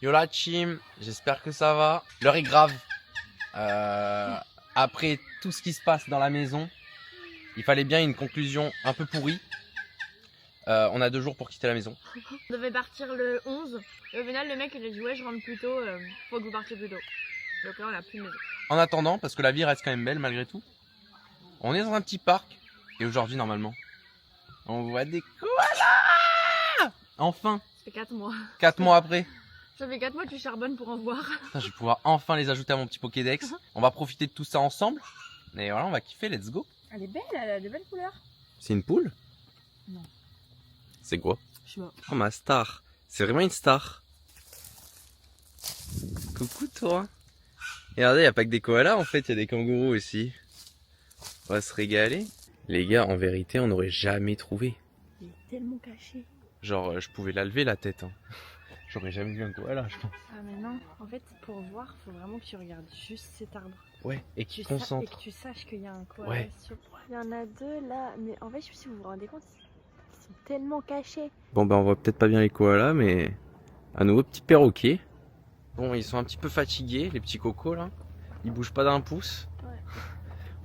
Yo la team, j'espère que ça va. L'heure est grave. Après tout ce qui se passe dans la maison, il fallait bien une conclusion un peu pourrie. On a 2 jours pour quitter la maison. On devait partir le 11. Et au final, le mec il a dit ouais, je rentre plus tôt, faut que vous partiez plus tôt. Donc là, on a plus de maison. En attendant, parce que la vie reste quand même belle malgré tout, on est dans un petit parc. Et aujourd'hui, normalement, on voit des koalas. Enfin, Ça fait 4 mois. 4 mois après. Ça fait 4 mois que tu charbonnes pour en voir. Putain, je vais pouvoir enfin les ajouter à mon petit Pokédex. On va profiter de tout ça ensemble. Et voilà, on va kiffer, let's go. Elle est belle, elle a de belles couleurs. C'est une poule? Non. C'est quoi? Je sais pas. Oh, ma star. C'est vraiment une star. Coucou toi. Et regardez, il n'y a pas que des koalas en fait, il y a des kangourous aussi. On va se régaler. Les gars, en vérité, on n'aurait jamais trouvé. Il est tellement caché. Genre, je pouvais la lever la tête. Hein. J'aurais jamais vu un koala, je pense. Ah mais non, en fait, pour voir, faut vraiment que tu regardes juste cet arbre. Ouais, et qui Et concentre. que tu saches qu'il y a un koala Ouais. sur... Il y en a 2 là, mais en fait, je sais pas si vous vous rendez compte, ils sont tellement cachés. Bon, ben, on voit peut-être pas bien les koalas, mais un nouveau petit perroquet. Bon, ils sont un petit peu fatigués, les petits cocos là. Ils bougent pas d'un pouce. Ouais.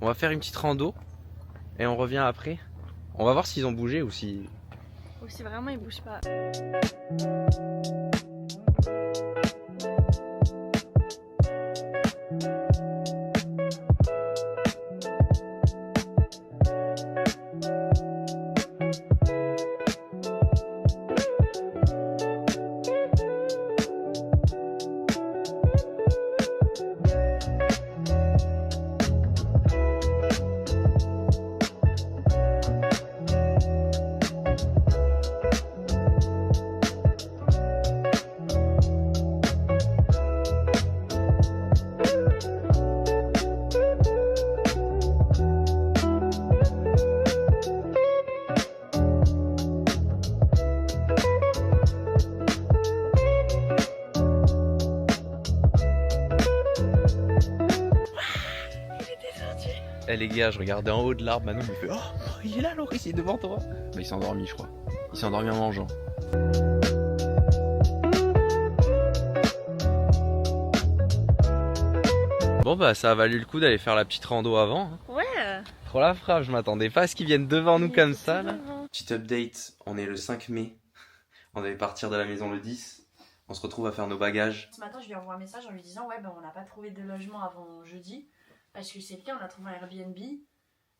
On va faire une petite rando et on revient après. On va voir s'ils ont bougé ou si. Ou si vraiment ils bougent pas. Eh les gars, je regardais en haut de l'arbre, Manon me fait oh, il est là Loris, il est devant toi. Bah, il s'est endormi, je crois. Il s'est endormi en mangeant. Bon bah ça a valu le coup d'aller faire la petite rando avant. Hein. Ouais. Trop la frappe, je m'attendais pas à ce qu'ils viennent devant nous comme ça là. Devant. Petit update, on est le 5 mai. On devait partir de la maison le 10. On se retrouve à faire nos bagages. Ce matin, je lui envoie un message en lui disant ouais, ben on n'a pas trouvé de logement avant jeudi. Parce que c'est le cas, on a trouvé un Airbnb.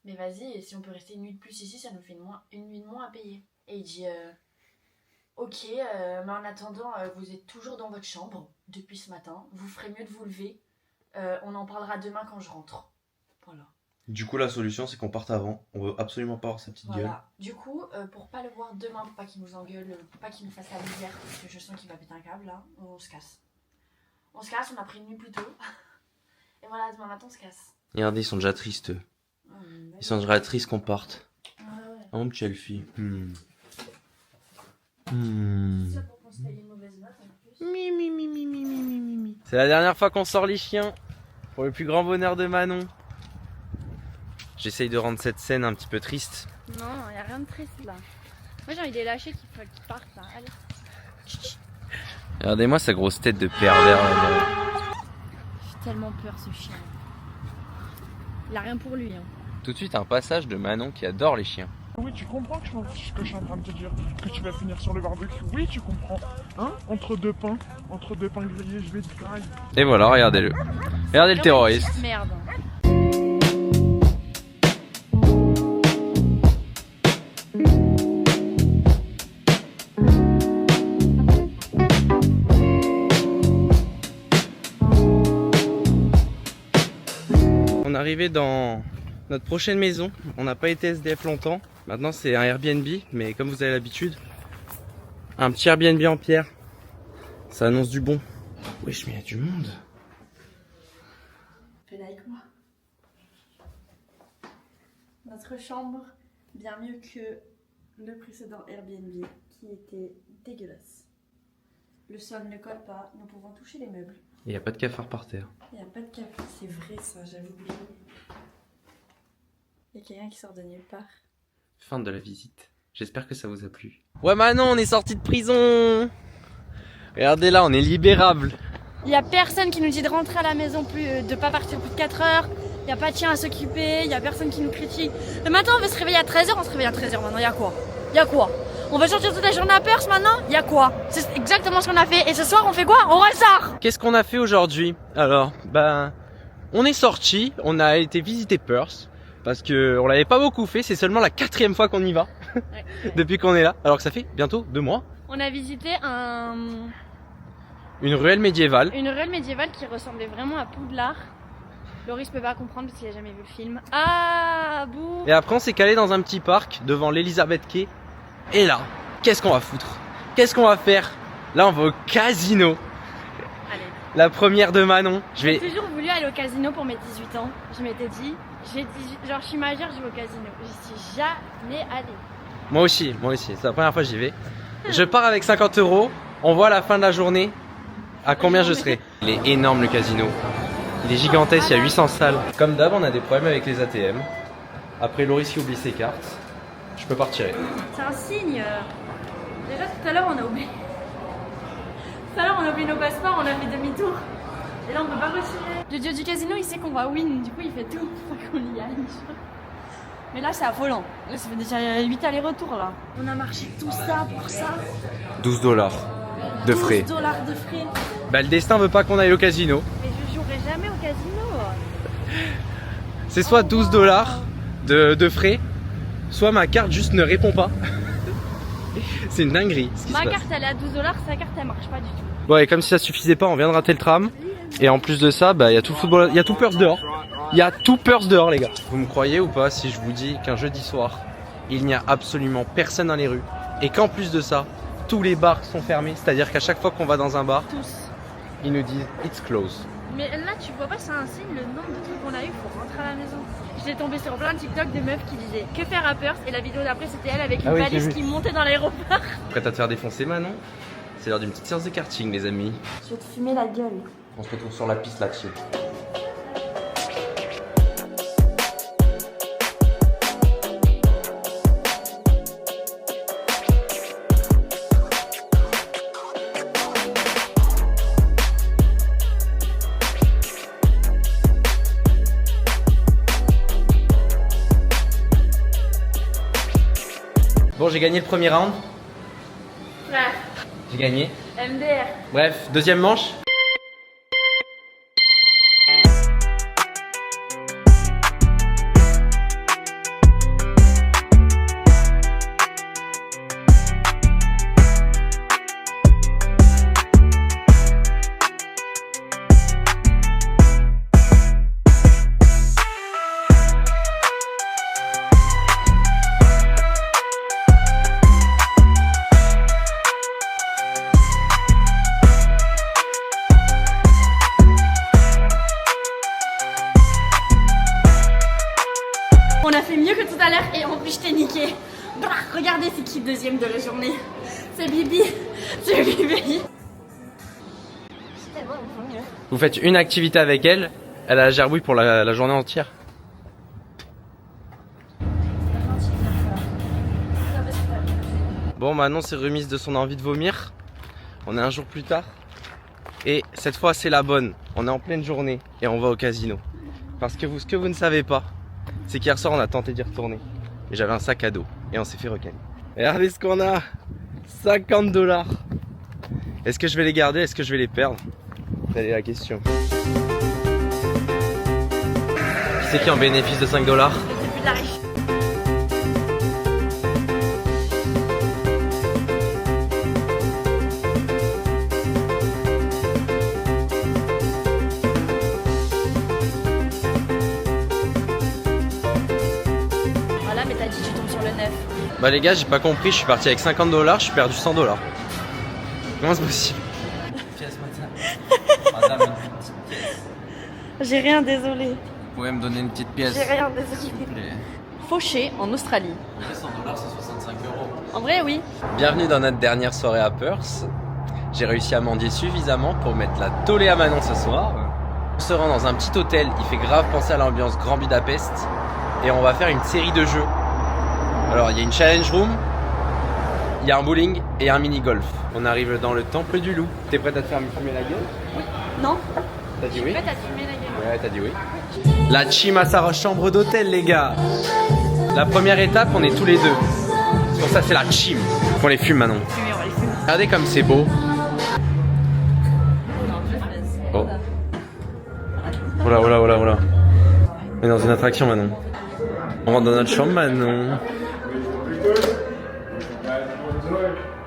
Mais vas-y, et si on peut rester une nuit de plus ici, ça nous fait une nuit de moins à payer. Et il dit ok, mais en attendant, vous êtes toujours dans votre chambre depuis ce matin. Vous ferez mieux de vous lever. On en parlera demain quand je rentre. Voilà. Du coup la solution c'est qu'on parte avant. On veut absolument pas avoir sa petite gueule. Voilà. Du coup, pour pas le voir demain, pour pas qu'il nous engueule, pour pas qu'il nous fasse la misère, parce que je sens qu'il va péter un câble là, on se casse. On se casse, on a pris une nuit plus tôt. Et voilà, demain matin on se casse. Regardez, ils sont déjà tristes eux. Ils sont déjà tristes qu'on parte. Ouais, ouais. Oh mon petit Elfie. Ça pour qu'on se taille une mauvaise note en plus. Mi. C'est la dernière fois qu'on sort les chiens. Pour le plus grand bonheur de Manon. J'essaye de rendre cette scène un petit peu triste. Non, y a rien de triste là. Moi j'ai envie de les lâcher qu'ils partent là. Allez. Regardez-moi sa grosse tête de pervers là. J'ai tellement peur ce chien. Il a rien pour lui. Hein. Tout de suite un passage de Manon qui adore les chiens. Oui, tu comprends que ce que je suis en train de te dire, que tu vas finir sur le barbecue. Oui, tu comprends. Hein? Entre deux pains grillés, je vais te grailler. Et voilà, regardez-le. Regardez le terroriste. Merde. On est arrivé dans notre prochaine maison. On n'a pas été SDF longtemps. Maintenant c'est un Airbnb, mais comme vous avez l'habitude, un petit Airbnb en pierre. Ça annonce du bon. Wesh, mais il y a du monde. Fais like moi. Notre chambre, bien mieux que le précédent Airbnb qui était dégueulasse. Le sol ne colle pas, nous pouvons toucher les meubles. Il n'y a pas de cafard par terre. Il n'y a pas de café, c'est vrai ça, j'avais oublié. Il y a quelqu'un qui sort de nulle part. Fin de la visite. J'espère que ça vous a plu. Ouais Manon, on est sorti de prison. Regardez là, on est libérable. Il y a personne qui nous dit de rentrer à la maison de pas partir plus de 4 heures. Il y a pas de chien à s'occuper, il y a personne qui nous critique. Le matin on veut se réveiller à 13h, on se réveille à 13h maintenant, il y a quoi? Il y a quoi? On veut sortir toute la journée à Perth maintenant? Il y a quoi? C'est exactement ce qu'on a fait. Et ce soir on fait quoi? On ressort! Qu'est-ce qu'on a fait aujourd'hui? Alors, on est sorti, on a été visiter Perth. Parce que on l'avait pas beaucoup fait, c'est seulement la 4e fois qu'on y va. Depuis qu'on est là, alors que ça fait bientôt 2 mois. On a visité Une ruelle médiévale. une ruelle médiévale qui ressemblait vraiment à Poudlard. Loris peut pas comprendre parce qu'il a jamais vu le film. Ah, bouh! Et après on s'est calé dans un petit parc devant l'Elizabeth Quay. Et là, qu'est-ce qu'on va foutre? Qu'est-ce qu'on va faire? Là on va au casino. Allez. La première de Manon. J'ai toujours voulu aller au casino pour mes 18 ans. Je m'étais dit, genre je suis majeure, je vais au casino. J'y suis jamais allée. Moi aussi, c'est la première fois que j'y vais. Je pars avec 50 €, on voit à la fin de la journée à combien je serai. Il est énorme le casino. Il est gigantesque, il y a 800 salles. Comme d'hab, on a des problèmes avec les ATM. Après Loris qui oublie ses cartes, je peux pas retirer. C'est un signe. Déjà tout à l'heure on a oublié. Tout à l'heure on a oublié nos passeports, on a fait demi-tour. Et là on peut pas retirer. Le dieu du casino il sait qu'on va win, du coup il fait tout pour qu'on y aille. Mais là c'est affolant. Là ça fait déjà 8 allers-retours là. On a marché tout ça pour ça. 12 $ de frais. 12 $ de frais. Bah le destin veut pas qu'on aille au casino. Mais je jouerai jamais au casino. C'est soit 12 $ de frais, soit ma carte juste ne répond pas. C'est une dinguerie ce qui se passe. Ma carte elle est à 12 $, sa carte elle marche pas du tout. Bon et comme si ça suffisait pas, on vient de rater le tram. Et en plus de ça, il y a tout le football, il y a tout Perth dehors. Il y a tout Perth dehors les gars. Vous me croyez ou pas si je vous dis qu'un jeudi soir, il n'y a absolument personne dans les rues. Et qu'en plus de ça, tous les bars sont fermés. C'est-à-dire qu'à chaque fois qu'on va dans un bar, Tous. ils nous disent it's closed. Mais là tu vois pas, c'est un signe, le nombre de trucs qu'on a eu pour rentrer à la maison. J'étais tombée sur plein de TikTok de meufs qui disaient que faire à Perth et la vidéo d'après c'était elle avec une oui, valise j'ai vu. qui montait dans l'aéroport. Prête à te faire défoncer Manon? C'est l'heure d'une petite séance de karting les amis. Je vais te fumer la gueule. On se retrouve sur la piste là-dessus. Bon, j'ai gagné le premier round. Frère, J'ai gagné. MDR. Bref, deuxième manche. On a fait mieux que tout à l'heure et en plus je t'ai niqué. Bah, regardez c'est qui deuxième de la journée. C'est Bibi. C'est Bibi. Vous faites une activité avec elle, elle a la gerbouille pour la journée entière. Bon, Manon s'est remise de son envie de vomir. On est un jour plus tard. Et cette fois, c'est la bonne. On est en pleine journée et on va au casino. Parce que ce que vous ne savez pas, c'est qu'hier soir, on a tenté d'y retourner. Et j'avais un sac à dos et on s'est fait recaler. Regardez ce qu'on a. 50 $. Est-ce que je vais les garder? Est-ce que je vais les perdre? Telle est la question. Qui c'est qui en bénéfice de 5 $? C'est plus de la riche. Voilà, mais t'as dit tu tombes sur le 9. Bah les gars, j'ai pas compris, je suis parti avec 50 $, je suis perdu 100 $. Comment c'est possible? Madame, une petite pièce. J'ai rien, désolé. Vous pouvez me donner une petite pièce? J'ai rien, désolé. Fauché en Australie. 100 $, c'est 65 €. En vrai, oui. Bienvenue dans notre dernière soirée à Perth. J'ai réussi à mendier suffisamment pour mettre la tollée à Manon ce soir. On se rend dans un petit hôtel, il fait grave penser à l'ambiance Grand Budapest. Et on va faire une série de jeux. Alors il y a une challenge room, il y a un bowling et un mini-golf. On arrive dans le temple du loup. T'es prête à te faire fumer la gueule? Non. T'as dit oui? Prête à te fumer la gueule. Ouais, t'as dit oui. La team à sa chambre d'hôtel, les gars. La première étape, on est tous les deux. C'est pour ça c'est la team. On les fume maintenant. Fumer, on va les fumer. Regardez comme c'est beau. Oh. Oh là, oh là, oh là, oh là. On est dans une attraction maintenant. On rentre dans notre chambre maintenant.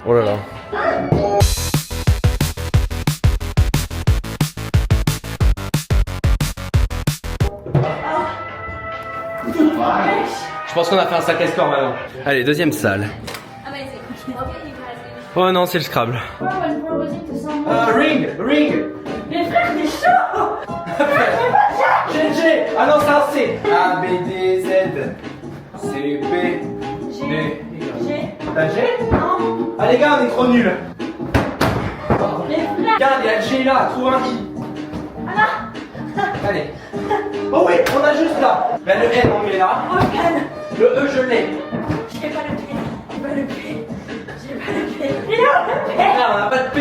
Oh là là. Je pense qu'on a fait un sacré score maintenant. Allez, deuxième salle. Oh non, c'est le Scrabble. Ring, ring. Mais frère, t'es chaud. G. Ah non, c'est un C. A, B, D, Z. C, B, D. G. T'as G? Non. Ah les gars, on est trop nuls. Mais frère. Regarde, il y a le G là, trouve un I. Ah là. Allez. Oh oui, on a juste là. Ben, le N, on met là. Oh, calme. Le E, je l'ai. J'ai pas le P. J'ai pas le P. J'ai pas le P. Il est où le P? Ah, on a pas de P.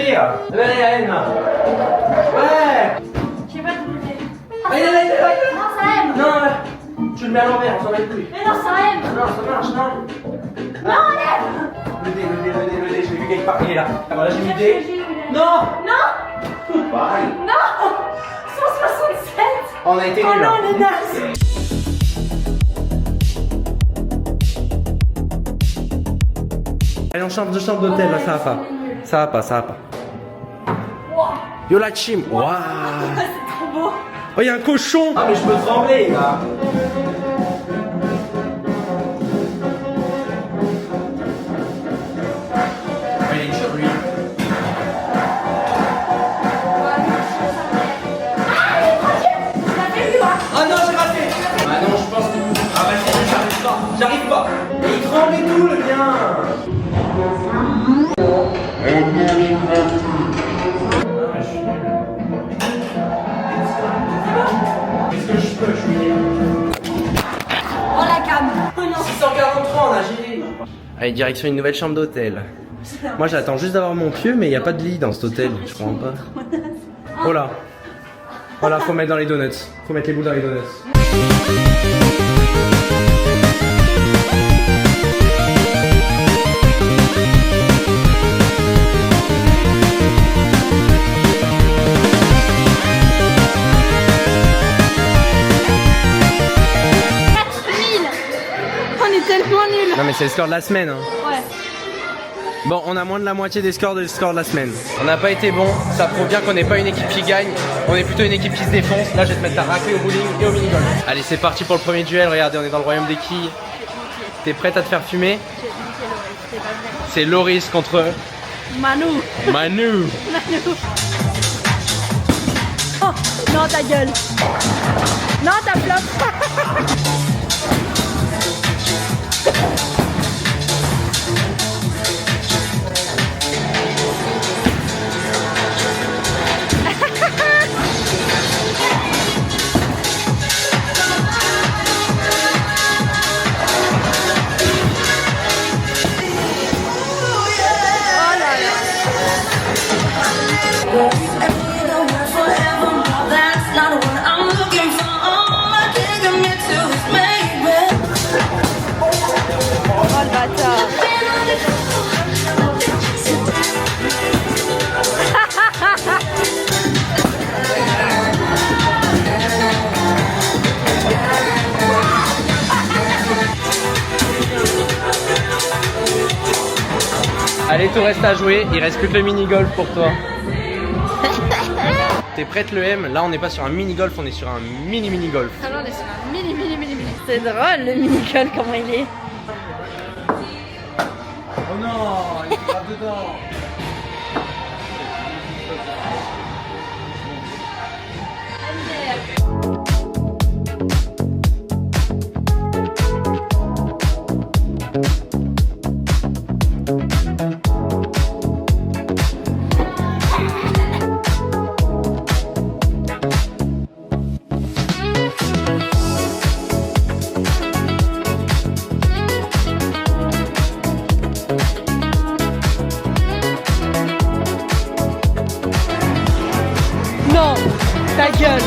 Ben, il y a N là. Ouais. J'ai pas le P. Ah, il est là, il est là, il est là. Non, ça aime. Non, là. Tu le mets à l'envers, on s'en met plus. Mais non, ça aime. Non, ça marche, non. Non, enlève. Le D, je l'ai vu quelque part, il est là. Ah, voilà, j'ai mis J'ai D. vu. Non. Non. Pareil. Non. 167. On a été Oh nuls. non, on est nazes. Allez, on change de chambre d'hôtel, là, ça va pas. Ça va pas, ça va pas. Yo la team. Waouh. C'est trop beau. Oh, y'a un cochon. Ah, mais je peux trembler, là. Il est dur, lui. Ah non, j'ai raté. Ah non, je pense que... Ah vas-y, j'arrive pas. J'arrive pas. Et il tremble et tout, le mien. Qu'est-ce que je peux, je suis nul. Oh la cam. Oh non. 643, on a géré. Allez, direction une nouvelle chambre d'hôtel. Moi, j'attends juste d'avoir mon pieu, mais il n'y a pas de lit dans cet hôtel. Je comprends pas. Oh là. Oh là, faut mettre dans les donuts. Faut mettre les boules dans les donuts. On est tellement nuls. Non, mais c'est le score de la semaine. Hein. Ouais. Bon, on a moins de la moitié des scores de la semaine. On n'a pas été bon, ça prouve bien qu'on n'est pas une équipe qui gagne, on est plutôt une équipe qui se défonce. Là, je vais te mettre à racler au bowling et au mini-golf. Allez, c'est parti pour le premier duel. Regardez, on est dans le royaume des quilles. T'es prête à te faire fumer? C'est Loris contre Manu. Manu. Oh, non, ta gueule. Non, ta flop. Oh le bâtard. Allez, tout reste à jouer, il reste plus que le mini-golf pour toi. T'es prête le M? Là, on n'est pas sur un mini-golf, on est sur un mini-golf. Ah non, on est sur un mini. C'est drôle le mini-golf, comment il est. Oh non, il est grave dedans. Non, ta gueule.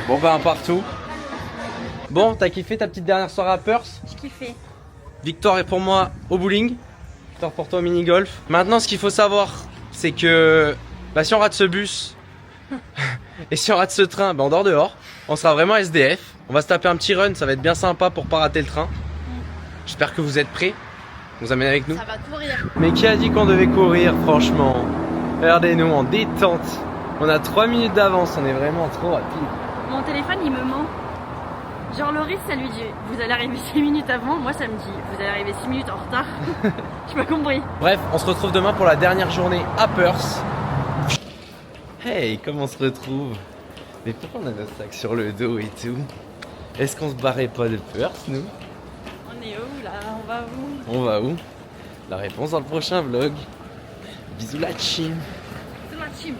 Bon bah un partout. Bon, t'as kiffé ta petite dernière soirée à Perth? J'ai kiffé. Victoire est pour moi au bowling. Victoire pour toi au mini-golf. Maintenant, ce qu'il faut savoir, c'est que bah, si on rate ce bus et si on rate ce train, bah, on dort dehors. On sera vraiment SDF. On va se taper un petit run, ça va être bien sympa pour pas rater le train. J'espère que vous êtes prêts. On vous amène avec nous. Ça va courir. Mais qui a dit qu'on devait courir, franchement? Regardez-nous en détente. On a 3 minutes d'avance, on est vraiment trop rapide. Mon téléphone il me ment. Genre Loris ça lui dit vous allez arriver 6 minutes avant, moi ça me dit vous allez arriver 6 minutes en retard. J'ai pas compris. Bref, on se retrouve demain pour la dernière journée à Perth. Hey, comment on se retrouve? Mais pourquoi on a notre sac sur le dos et tout? Est-ce qu'on se barrait pas de Perth, nous? On est où là? On va où? On va où? La réponse dans le prochain vlog. Bisous la team. C'est ma team.